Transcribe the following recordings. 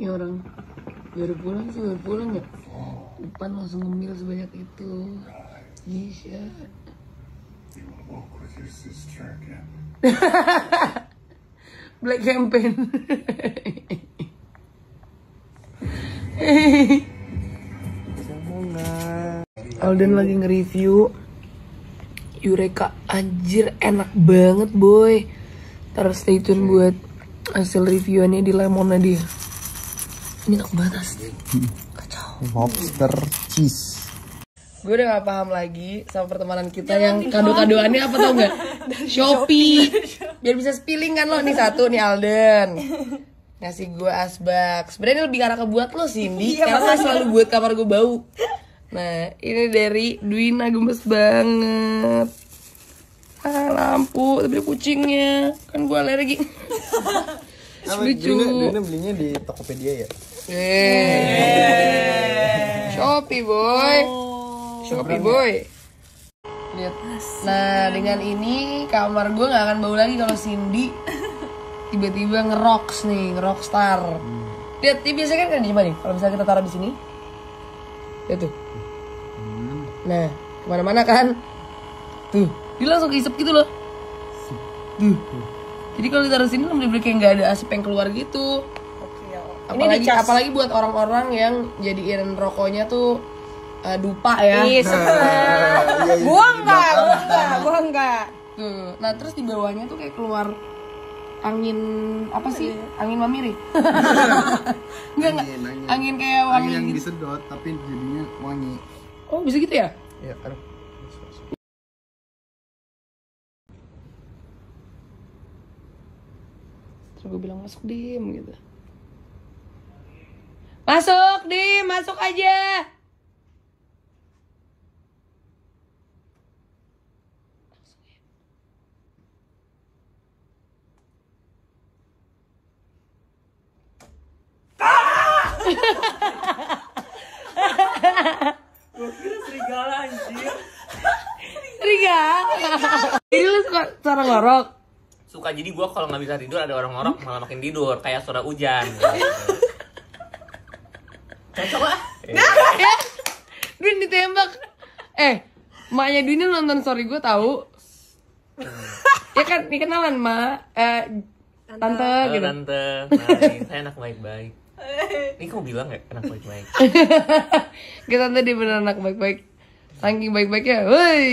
nih orang. Baru pulang ya. Depan langsung ngemil sebanyak itu. Nisha. Black campaign. Alden lagi nge-review Eureka, anjir enak banget boy. Terus stay tune buat hasil reviewnya di lemonnya dia. Ini enak banget asli. Kacau. Lobster cheese. Gue udah gak paham lagi sama pertemanan kita yang kado-kadoannya apa tau gak? Shopee. Biar bisa spilling kan lo. Nih satu nih Alden. Ngasih gue asbak. Sebenarnya lebih karena kebuat lo Cindy. Karena lo selalu buat kamar gue bau. Nah ini dari Dwina, gemes banget. Lampu, tapi ada kucingnya. Kan gue alergi. Lucu. Dwina belinya di Tokopedia ya? Shopee boy. Shopee boy. Lihat. Nah dengan ini kamar gue gak akan bau lagi kalau Cindy tiba-tiba ngerocks nih, ngerockstar. Lihat, ini biasanya kan coba nih, kalau misalnya kita taruh di sini. Lihat tuh. Nah, kemana-mana kan. Tuh, dia langsung keisep gitu loh. Tuh. Jadi kalau ditaruh sini bener-bener kayak nggak ada asap yang keluar gitu. Apalagi buat orang-orang yang jadiin rokoknya tuh dupa ya. Buang nggak. Tuh, nah terus di bawahnya tuh kayak keluar angin apa sih? Angin mamiri. Enggak. Angin kayak wangi. Angin yang disedot tapi jadinya wangi. Oh, bisa gitu ya? Iya, aduh. Terus gue bilang masuk Dim gitu. Masuk Dim, masuk aja. Gue kira serigala anjir. Serigala. Ini lu suka cara ngorok? Suka, jadi gue kalau nggak bisa tidur ada orang ngorok malah makin tidur kayak suara hujan. Cocok lah. Dwin ditembak. Maknya Dwin nonton story gue tahu. Ya kan, ini kenalan tante gitu. Tante, saya anak baik-baik. Ini kamu bilang nggak anak baik-baik? Kita tante dia bener anak baik-baik. Saking baik-baiknya, woi.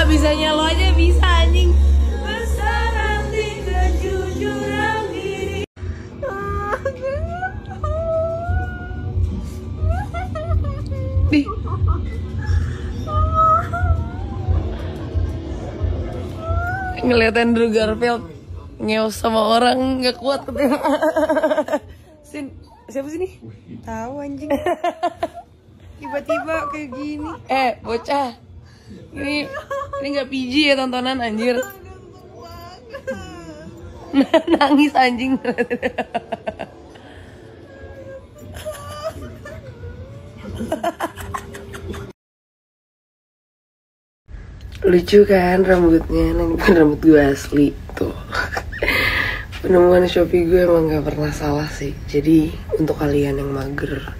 Bisanya lo aja bisa anjing. Bersarati kejujuran diri. Di. Ngeliat Andrew Garfield ngeos sama orang nggak kuat. Sin, siapa sih nih? Tahu anjing. Tiba-tiba kayak gini. Bocah. Ini nggak PG ya tontonan anjir. Nangis anjing. Lucu kan rambutnya. Nah, ini bukan rambut gue asli tuh. Penemuan Shopee gue emang gak pernah salah sih. Jadi untuk kalian yang mager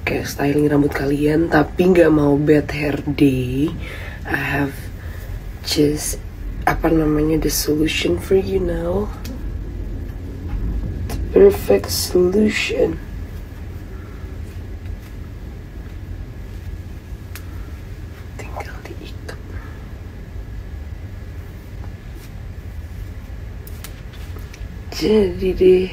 kayak styling rambut kalian tapi nggak mau bad hair day, I have just the solution for you now. The perfect solution. Tinggal diikat. Jadi deh.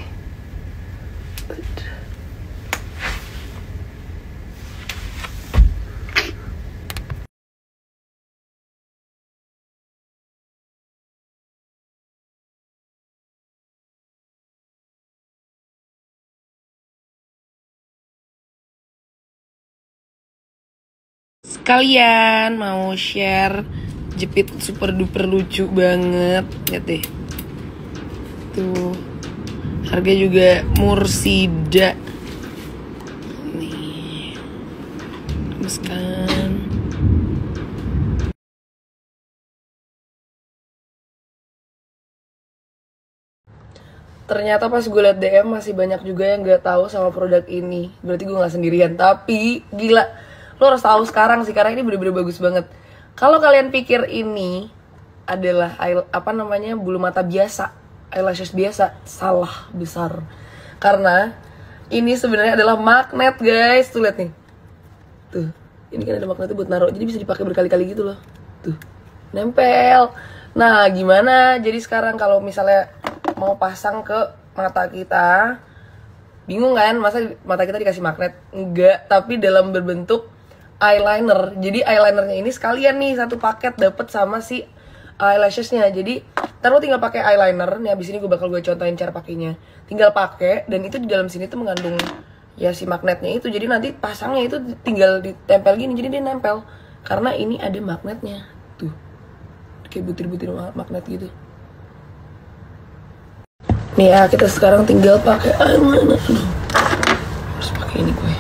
Kalian mau share jepit super duper lucu banget. Lihat deh. Tuh. Harga juga Mursida. Nih. Gemes kan. Ternyata pas gue liat DM masih banyak juga yang gak tahu sama produk ini. Berarti gue gak sendirian. Tapi gila, lo harus tahu sekarang sih karena ini bener-bener bagus banget. Kalau kalian pikir ini adalah bulu mata biasa, eyelashes biasa, salah besar. Karena ini sebenarnya adalah magnet, guys. Tuh lihat nih. Tuh, ini kan ada magnetnya buat naruh. Jadi bisa dipakai berkali-kali gitu loh. Tuh, nempel. Nah, gimana? Jadi sekarang kalau misalnya mau pasang ke mata kita, bingung kan? Masa mata kita dikasih magnet? Enggak, tapi dalam berbentuk eyeliner. Jadi eyelinernya ini sekalian nih satu paket dapet sama si eyelashesnya. Jadi ntar lo tinggal pakai eyeliner. Nih abis ini gue contohin cara pakainya. Tinggal pakai dan itu di dalam sini tuh mengandung ya si magnetnya itu. Jadi nanti pasangnya itu tinggal ditempel gini. Jadi dia nempel karena ini ada magnetnya. Tuh, kayak butir-butir magnet gitu. Nih ya, kita sekarang tinggal pakai eyeliner. Harus pakai ini gue.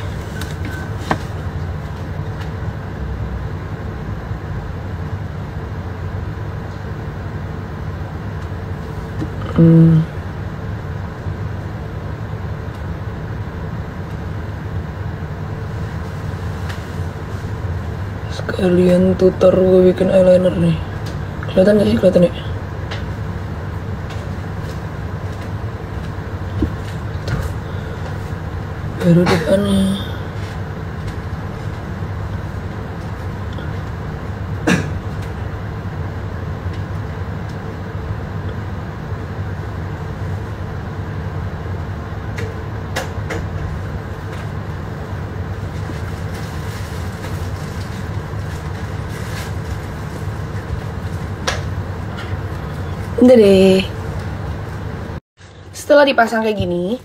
Sekalian tutor gue bikin eyeliner nih. Kelihatan gak sih? Kelihatan ya? Baru depannya. Udah deh. Setelah dipasang kayak gini,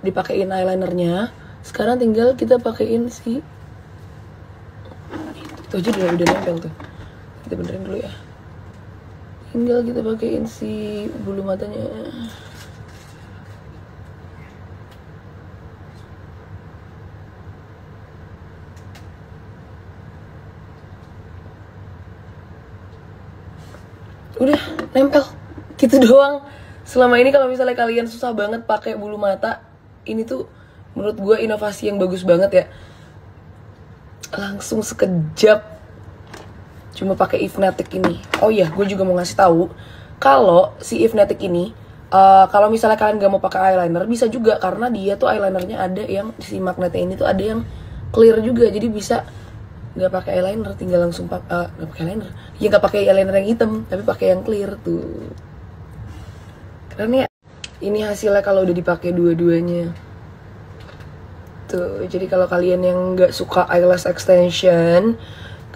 dipakein eyelinernya. Sekarang tinggal kita pakein si itu aja udah nempel tuh. Kita benerin dulu ya. Tinggal kita pakein si bulu matanya. Udah nempel gitu doang. Selama ini kalau misalnya kalian susah banget pakai bulu mata, ini tuh menurut gue inovasi yang bagus banget ya. Langsung sekejap cuma pakai Ifnatic ini. Oh iya, gue juga mau ngasih tahu kalau si Ifnatic ini kalau misalnya kalian gak mau pakai eyeliner bisa juga karena dia tuh eyelinernya ada yang si magnetnya ini tuh ada yang clear juga, jadi bisa nggak pakai eyeliner, tinggal langsung nggak pakai eyeliner. Ya nggak pakai eyeliner yang hitam, tapi pakai yang clear tuh. Keren ya. Ini hasilnya kalau udah dipakai dua-duanya. Tuh, jadi kalau kalian yang nggak suka eyelash extension,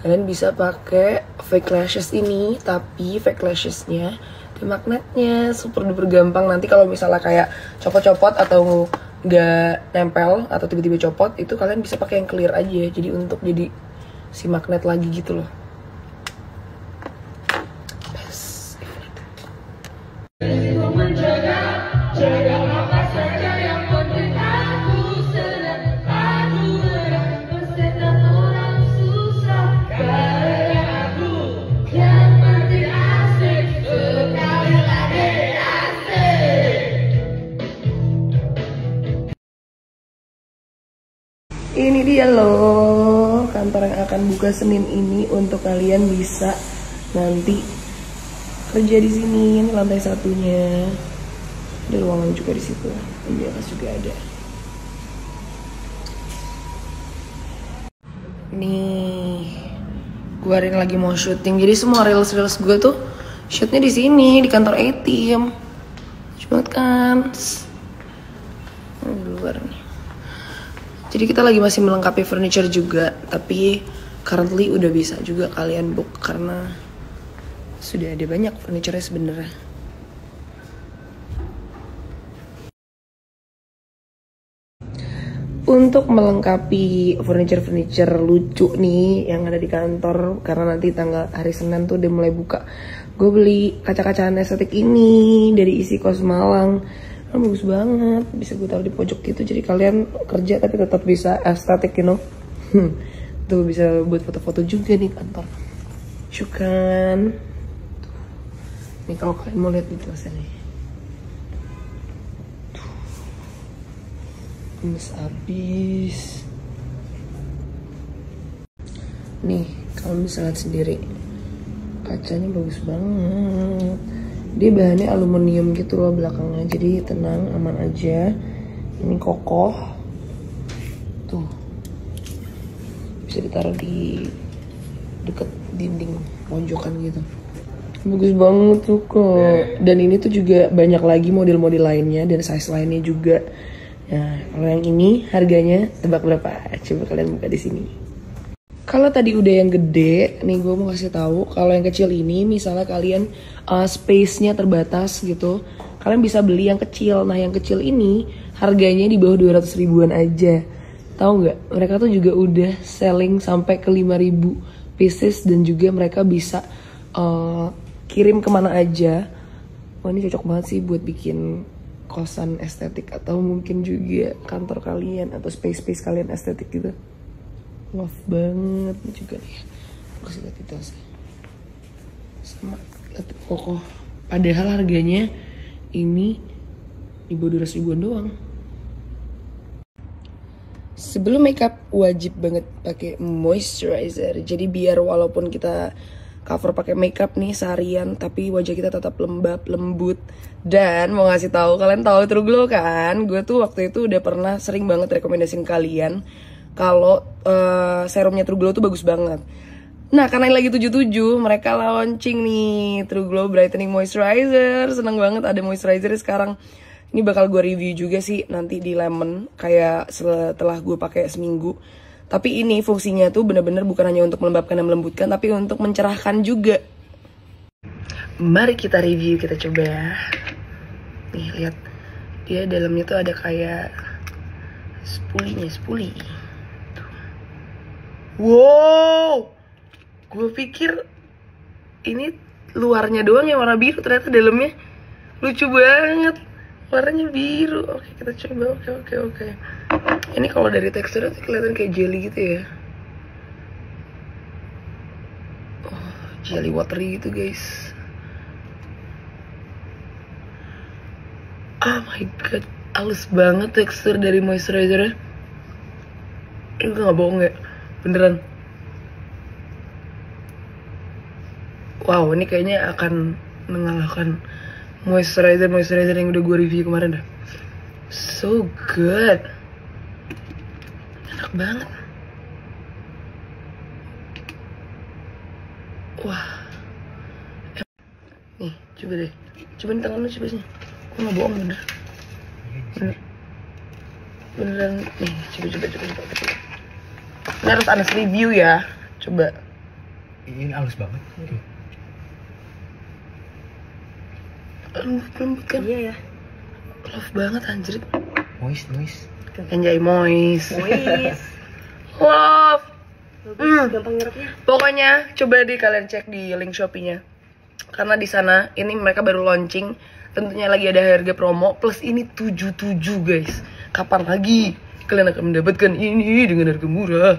kalian bisa pakai fake lashes ini, tapi fake lashesnya ada magnetnya, super duper gampang. Nanti kalau misalnya kayak copot-copot atau nggak nempel atau tiba-tiba copot, itu kalian bisa pakai yang clear aja. Jadi untuk jadi si magnet lagi gitu loh. Ini dia loh kantor yang akan buka Senin ini untuk kalian bisa nanti kerja di sini. Ini lantai satunya, ada ruangan juga di situ, di atas juga ada. Nih, gue hari ini lagi mau syuting, jadi semua reels gue tuh shootnya di sini di kantor A-Team. Cuma kan, di luar nih. Jadi kita lagi masih melengkapi furniture juga, tapi currently udah bisa juga kalian book karena sudah ada banyak furniture-nya sebenarnya. Untuk melengkapi furniture lucu nih yang ada di kantor, karena nanti hari Senin tuh udah mulai buka, gue beli kaca-kacaan estetik ini dari Isi Kos Malang. Bagus banget, bisa gue taruh di pojok gitu, jadi kalian kerja tapi tetap bisa estetik, you know. Tuh bisa buat foto-foto juga di kantor. Syukran. Nih kalau kalian mau lihat di nih. Gemes abis. Nih kalau bisa lihat sendiri, kacanya bagus banget. Dia bahannya aluminium gitu loh belakangnya, jadi tenang, aman aja. Ini kokoh. Tuh, bisa ditaruh di deket dinding pojokan gitu. Bagus banget tuh kok. Dan ini tuh juga banyak lagi model-model lainnya dan size lainnya juga. Nah, kalau yang ini harganya tebak berapa? Coba kalian buka di sini. Kalau tadi udah yang gede, nih gue mau kasih tahu. Kalau yang kecil ini, misalnya kalian space-nya terbatas gitu, kalian bisa beli yang kecil. Nah, yang kecil ini harganya di bawah 200 ribuan aja. Tahu nggak? Mereka tuh juga udah selling sampai ke 5.000 pieces dan juga mereka bisa kirim kemana aja. Wah, ini cocok banget sih buat bikin kosan estetik atau mungkin juga kantor kalian atau space kalian estetik gitu. Love banget juga nih. Kasih lihat itu sih. Sama lihat kokoh. Padahal harganya ini di bawah 200 ribuan doang. Sebelum makeup wajib banget pakai moisturizer. Jadi biar walaupun kita cover pakai makeup nih seharian, tapi wajah kita tetap lembab, lembut. Dan mau ngasih tahu, kalian tahu True Glow kan? Gue tuh waktu itu udah pernah sering banget rekomendasiin kalian kalau serumnya True Glow tuh bagus banget. Nah, karena lagi 77, mereka launching nih True Glow Brightening Moisturizer. Seneng banget ada moisturizer sekarang. Ini bakal gue review juga sih nanti di Lemon, kayak setelah gue pakai seminggu. Tapi ini fungsinya tuh bener-bener bukan hanya untuk melembabkan dan melembutkan, tapi untuk mencerahkan juga. Mari kita review, kita coba ya. Nih lihat, dia dalamnya tuh ada kayak spuli. Wow, gue pikir ini luarnya doang yang warna biru, ternyata dalamnya lucu banget. Warnanya biru. Oke, kita coba. Oke. Ini kalau dari teksturnya tuh kelihatan kayak jelly gitu ya. Oh, jelly watery gitu guys. Oh my god, halus banget tekstur dari moisturizernya. Ini gue gak bohong ya, beneran. Wow, ini kayaknya akan mengalahkan moisturizer yang udah gue review kemarin dah. So good, enak banget. Wah, nih coba deh, coba di tangan lu, coba sini. Gue nggak bohong, beneran nih, coba. Ini harus honest review ya, coba. Ini halus banget. Lembut kan? Iya ya. Love banget anjir. Moist. Anjay, moist. Love. Gampang nyerapnya. Pokoknya coba deh kalian cek di link Shopee-nya. Karena di sana ini mereka baru launching. Tentunya lagi ada harga promo plus ini 77 guys. Kapan lagi kalian akan mendapatkan ini dengan harga murah?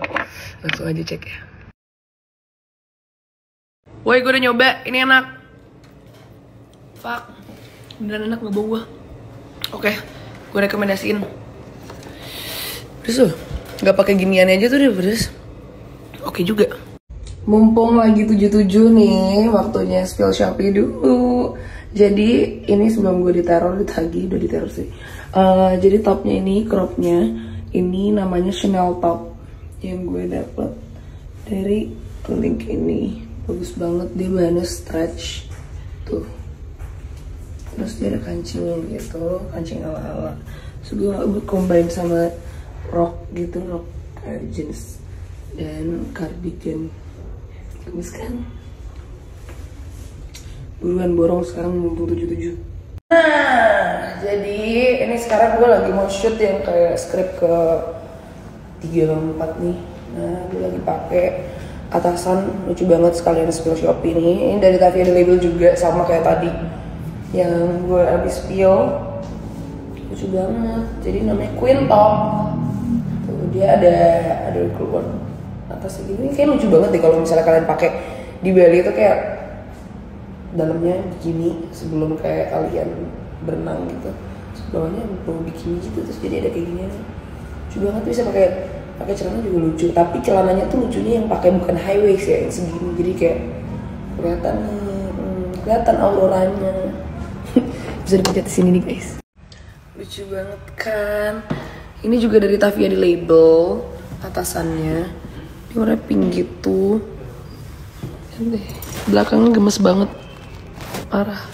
Langsung aja cek ya. Woi, gue udah nyoba, ini enak. Fuck, beneran enak, nggak bohong gue. Oke, gue rekomendasiin. Pedes tuh, nggak pakai ginian aja tuh deh pedes. Oke juga. Mumpung lagi 77 nih, waktunya spill Shopee dulu. Jadi ini sebelum gue diteror, ditagih, udah diteror sih. Jadi topnya ini, cropnya ini namanya Chanel top yang gue dapet dari link ini. Bagus banget, dia bahannya stretch tuh. Terus dia ada kancing gitu, kancing ala-ala. Terus gue combine sama rok gitu, rok jeans dan cardigan. Bagus kan? Buruan borong sekarang mumpung 77. Nah, jadi ini sekarang gue lagi mau shoot yang kayak script ke 3 sama 4 nih. Nah, gue lagi pakai atasan lucu banget, sekalian spill Shopee nih. Ini dari Tavia The Label juga, sama kayak tadi yang gue habis spill. Lucu banget. Jadi namanya Queen Top. Tuh, dia ada keluar atasnya gini. Kayak lucu banget deh kalau misalnya kalian pakai di Bali itu, kayak dalamnya bikini sebelum kayak kalian berenang gitu. Terus bawahnya bau bikini gitu, terus jadi ada kayak gini. Lucu banget, bisa pakai celana juga lucu, tapi celananya tuh lucunya yang pakai bukan high waist ya, yang segini, jadi kayak kelihatan auroranya. Bisa dipencet di sini nih guys. Lucu banget kan? Ini juga dari Tavia The Label atasannya. Ini warna pink gitu. Belakangnya gemes banget, parah.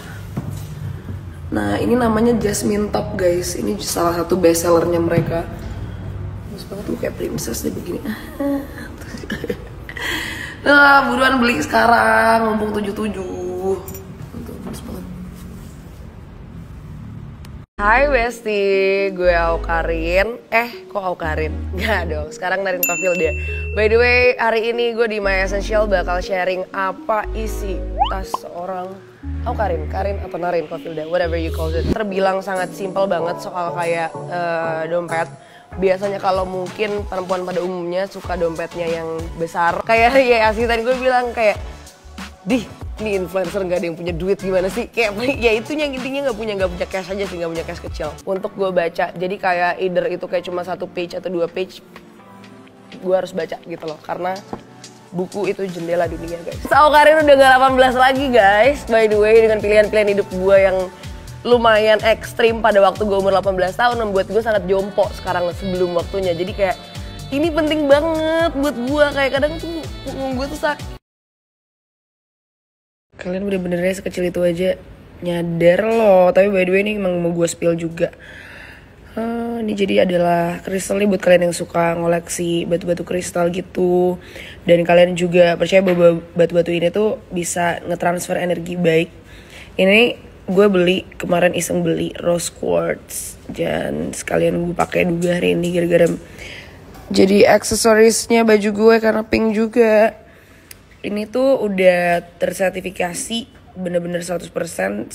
Nah, ini namanya Jasmine Top guys. Ini salah satu best sellernya mereka. Bagus banget, lu kayak princess deh begini. Buruan beli sekarang, mumpung 77. Tuh, bagus banget. Hai Besti, gue Aukarin. Kok Aukarin? Nggak dong, sekarang Narin Kofilda. By the way, hari ini gue di My Essential bakal sharing apa isi tas seorang Aukarin, Karin atau Narin Kofilda, whatever you call it. Terbilang sangat simpel banget soal kayak dompet. Biasanya kalau mungkin perempuan pada umumnya suka dompetnya yang besar. Kayak ya asli tadi gue bilang kayak, ini influencer nggak ada yang punya duit gimana sih? Kayak ya itunya intinya nggak punya cash aja sih, nggak punya cash kecil. Untuk gue baca, jadi kayak either itu kayak cuma 1 page atau 2 page, gue harus baca gitu loh, karena buku itu jendela dunia guys. Aukarin udah gak 18 lagi guys, by the way, dengan pilihan-pilihan hidup gue yang lumayan ekstrim pada waktu gue umur 18 tahun, membuat gue sangat jompo sekarang sebelum waktunya. Jadi kayak ini penting banget buat gue, kayak kadang tuh punggung gue tuh sakit. Kalian bener-bener sekecil itu aja nyadar loh. Tapi by the way ini emang mau gue spill juga. Ini jadi adalah kristalnya buat kalian yang suka ngoleksi batu-batu kristal gitu. Dan kalian juga percaya bahwa batu-batu ini tuh bisa ngetransfer energi baik. Ini gue beli, kemarin iseng beli rose quartz. Dan sekalian gue pakai juga hari ini gara-gara jadi aksesorisnya baju gue karena pink juga. Ini tuh udah tersertifikasi bener-bener 100%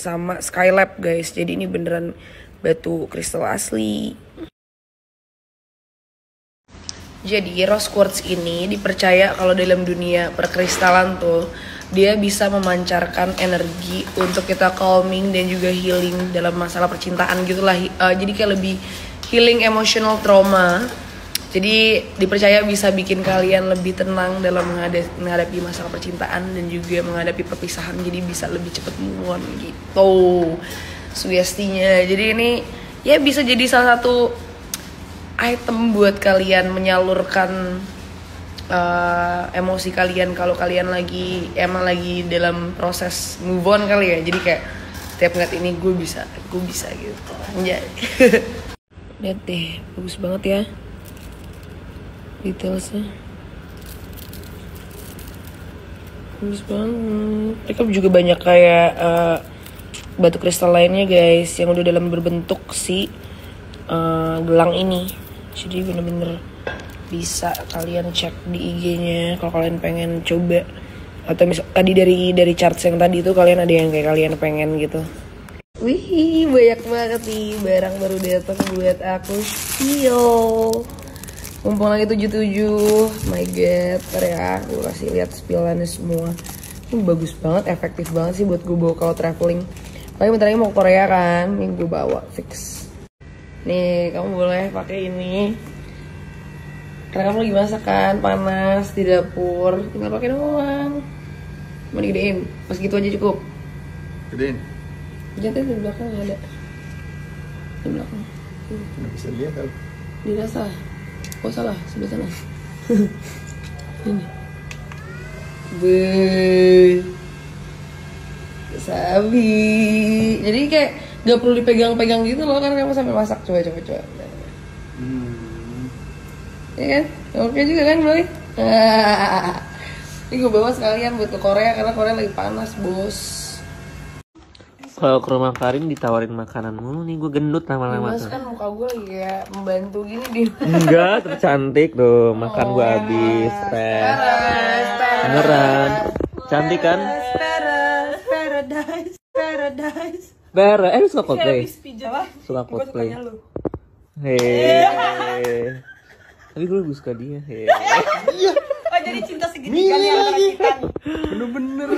sama Skylab guys. Jadi ini beneran batu kristal asli. Jadi rose quartz ini dipercaya kalau dalam dunia perkristalan tuh dia bisa memancarkan energi untuk kita calming dan juga healing dalam masalah percintaan gitulah. Jadi kayak lebih healing emotional trauma. Jadi dipercaya bisa bikin kalian lebih tenang dalam menghadapi masalah percintaan dan juga menghadapi perpisahan. Jadi bisa lebih cepet move on gitu sugestinya. Jadi ini ya bisa jadi salah satu item buat kalian menyalurkan emosi kalian kalau kalian emang lagi dalam proses move on kali ya. Jadi kayak setiap ngeliat ini gue bisa gitu. Anjay. Lihat deh, bagus banget ya detailsnya, bagus banget. Mereka juga banyak kayak batu kristal lainnya guys yang udah dalam berbentuk si gelang ini. Jadi bener-bener bisa kalian cek di IG-nya kalau kalian pengen coba. Atau misal tadi dari charts yang tadi itu kalian ada yang kayak kalian pengen gitu. Wih, banyak banget nih barang baru datang buat aku spill. Mumpung lagi 77, my god, ntar ya gue kasih lihat spillannya semua. Ini bagus banget, efektif banget sih buat gue bawa kalau traveling. Paling bentar lagi mau ke Korea kan, ini gue bawa fix. Nih, kamu boleh pakai ini. Karena kamu lagi masak kan, panas di dapur, tinggal pakai doang. Mau digedein, pas gitu aja cukup. Gedein. Jangan di belakang nggak ada. Di belakang. Nggak bisa lihat tau. Dirasa. Oh salah, sebelah sana. Ini. Sabi. Jadi kayak gak perlu dipegang-pegang gitu loh, karena kamu sambil masak. Coba. Ya kan? Oke juga kan, Boy? Ini gue bawa sekalian buat ke Korea, karena Korea lagi panas, bos. kalau ke rumah Karin ditawarin makanan mulu nih, gue gendut lama-lama Mas tuh. kan muka gue lagi kayak membantu gini di. Enggak, tercantik tuh, makan gue habis. Beneran. Cantik kan? Paradise. Lu suka Coldplay? Suka Coldplay. Hehehe. Tapi gue lebih suka dia. Oh, jadi cinta segitiga nih antara kita nih. Bener-bener.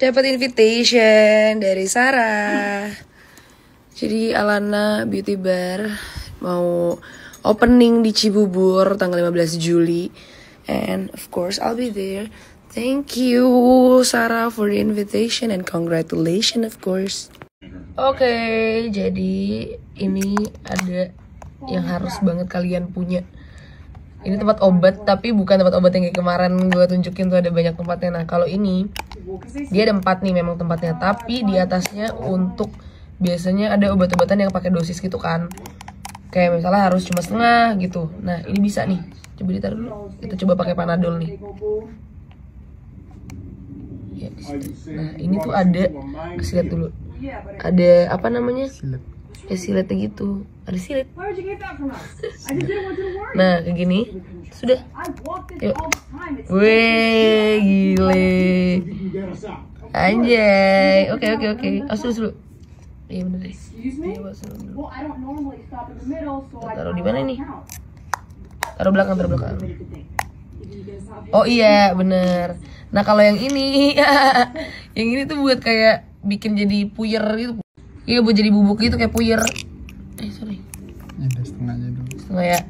Dapat invitation dari Sarah. Jadi Alana Beauty Bar mau opening di Cibubur tanggal 15 Juli. And of course I'll be there. Thank you Sarah for the invitation and congratulations of course. Oke, jadi ini ada yang harus banget kalian punya. Ini tempat obat, tapi bukan tempat obat yang kayak kemarin gue tunjukin tuh ada banyak tempatnya. Nah kalau ini, dia ada 4 nih memang tempatnya. Tapi di atasnya untuk, biasanya ada obat-obatan yang pakai dosis gitu kan. Kayak misalnya harus cuma setengah gitu. Nah ini bisa nih, coba ditaruh dulu. Kita coba pakai Panadol nih. Ya, nah ini tuh ada, kasih lihat dulu. Ada apa namanya? Ya siletnya gitu. Ada silet. Nah kayak gini. Sudah. Yuk. Weh gile. Anjay. Oke. Awas dulu. Iya bener deh. Taruh di mana nih? Taruh belakang. Oh iya bener. Nah kalau yang ini yang ini tuh buat kayak bikin jadi puyer gitu. Iya buat jadi bubuk gitu kayak puyer. Sorry. Ya udah setengahnya dulu. Setengah ya.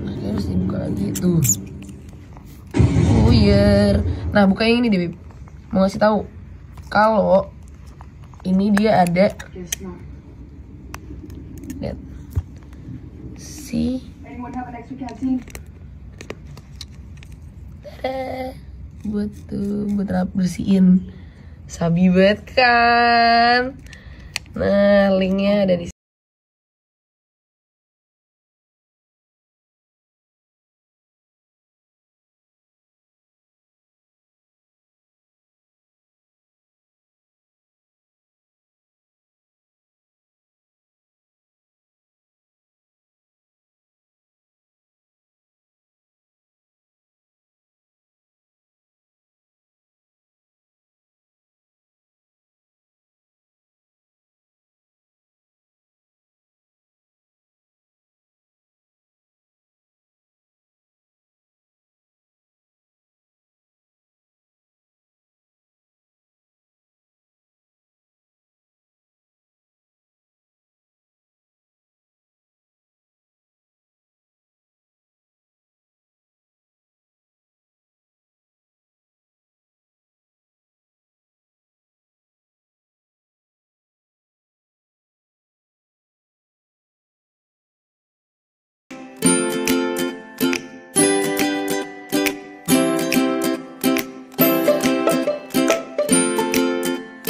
Nah harus dibuka lagi tuh. Puyer. Nah buka yang ini deh Bib. Mau ngasih tahu kalau ini dia ada. Lihat. Si. Buat bersihin. Sabi banget kan. Nah linknya ada di